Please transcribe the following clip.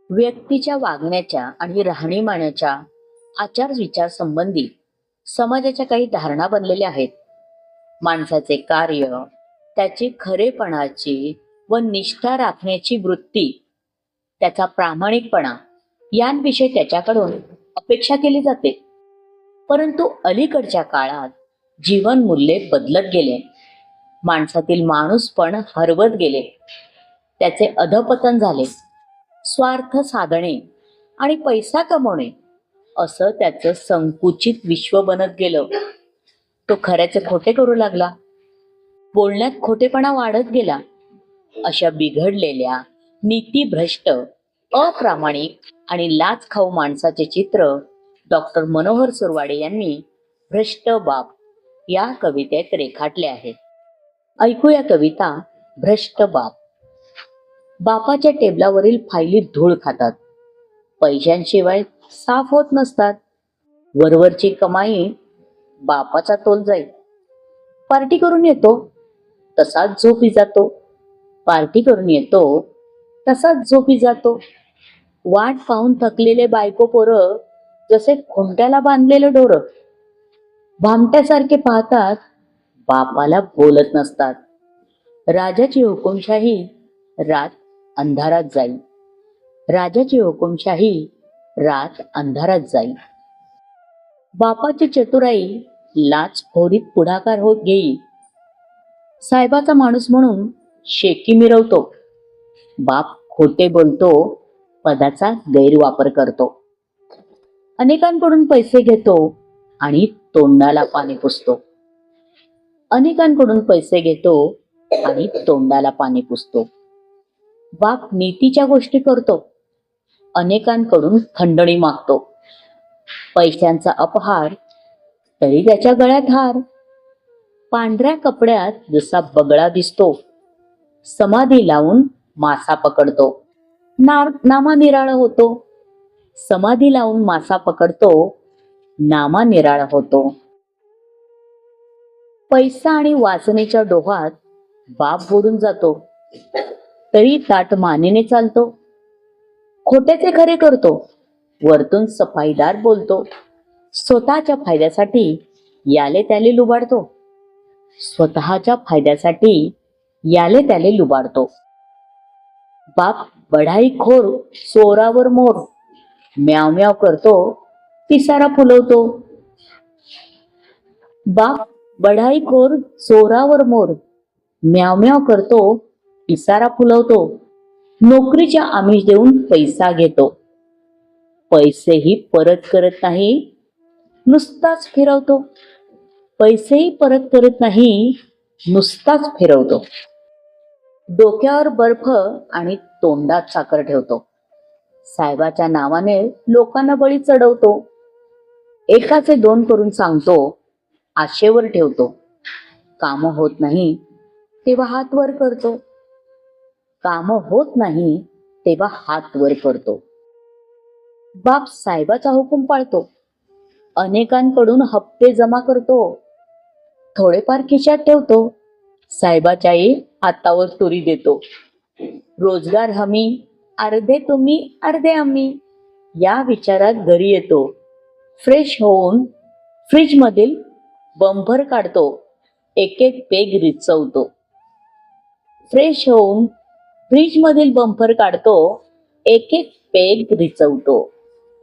व्यक्तीच्या वागण्याच्या आणि राहणीमानाच्या आचार विचार संबंधी समाजाच्या काही धारणा बनलेल्या आहेत. माणसाचे कार्य, त्याची खरेपणाची व निष्ठा राखण्याची वृत्ती, त्याचा प्रामाणिकपणा यांविषयी त्याच्याकडून अपेक्षा केली जाते. परंतु अलीकडच्या काळात जीवन मूल्ये बदलत गेले. माणसातील माणूसपण हरवत गेले. त्याचे अधपतन झाले. स्वार्थ साधणे आणि पैसा कमवणे असं त्याचं संकुचित विश्व बनत गेलं. तो खऱ्याचे खोटे करू लागला. बोलण्यात खोटेपणा वाढत गेला. अशा बिघडलेल्या, नीतीभ्रष्ट, अप्रामाणिक आणि लाच खाऊ माणसाचे चित्र डॉक्टर मनोहर सुरवाडे यांनी भ्रष्ट बाप या कवितेत रेखाटले आहे. ऐकूया कविता भ्रष्ट बाप. बापाच्या टेबलावरील फायली धूळ खातात. पैशांशिवाय साफ होत नसतात. वरवरची कमाई बापाचा तोल जाईल. पार्टी करून येतो तसाच झोपी जातो. पार्टी करून येतो तसाच झोपी जातो. वाट पाहून थकलेले बायको पोरं जसे खुंट्याला बांधलेले ढोरं भामट्यासारखे पाहतात, बापाला बोलत नसतात. राजाची हुकुमशाही रात अंधारात जाईल. राजाची हुकुमशाही रात अंधारात जाईल. बापाची चतुराई लाचखोरीत पुढाकार होत घेईल. साहेबाचा माणूस म्हणून शेकी मिरवतो. बाप खोटे बोलतो, पदाचा गैरवापर करतो. अनेकांकडून पैसे घेतो आणि तोंडाला पाणी पुसतो. अनेकांकडून पैसे घेतो आणि तोंडाला पाणी पुसतो. बाप नीतीच्या गोष्टी करतो. अनेकांकडून खंडणी मागतो. पैशांचा अपहार तरी त्याच्या गळ्यात हार. पांढऱ्या कपड्यात जसा बगळा दिसतो, समाधी लावून मासा पकडतो. नामा निराळ होतो. समाधी लावून मासा पकडतो, नामा निराळ होतो. पैसा आणि वासनेच्या डोहात बाप बुडून जातो, तरी ताट मानेने चालतो. खोट्याचे खरे करतो, वरतून सफाईदार बोलतो. स्वतःच्या फायद्यासाठी याले त्याले लुबाडतो. स्वतःच्या फायद्यासाठी याले त्याले लुबाडतो. बाप बढाईखोर चोरावर मोर. म्याव म्याव करतो, पिसारा फुलवतो. बाप बढाईखोर चोरावर मोर. म्याव म्याव करतो, पिसारा फुलवतो. नोकरीच्या आमिष देऊन पैसा घेतो. पैसेही परत करत नाही, नुसताच फिरवतो. पैसेही परत करत नाही, नुसताच फिरवतो. डोक्यावर बर्फ आणि तोंडात साखर ठेवतो. साहेबाच्या नावाने लोकांना बळी चढवतो. एकाचे दोन करून सांगतो, आशेवर ठेवतो. काम होत नाही तेव्हा हात वर करतो. काम होत नाही तेव्हा हात वर करतो. बाप साहेबाचा हुकूम पाळतो. अनेकांकडून हप्ते जमा करतो. थोडेफार खिशात ठेवतो. साहेबाच्याही हातावर तुरी देतो. रोजगार हमी, अर्धे तुम्ही अर्धे आम्ही या विचारात घरी येतो. फ्रेश होऊन फ्रीज मधील बंपर काढतो. एक एक पेग रिचवतो. फ्रेश होऊन फ्रीज मधील बंपर काढतो. एक एक पेग रिचवतो.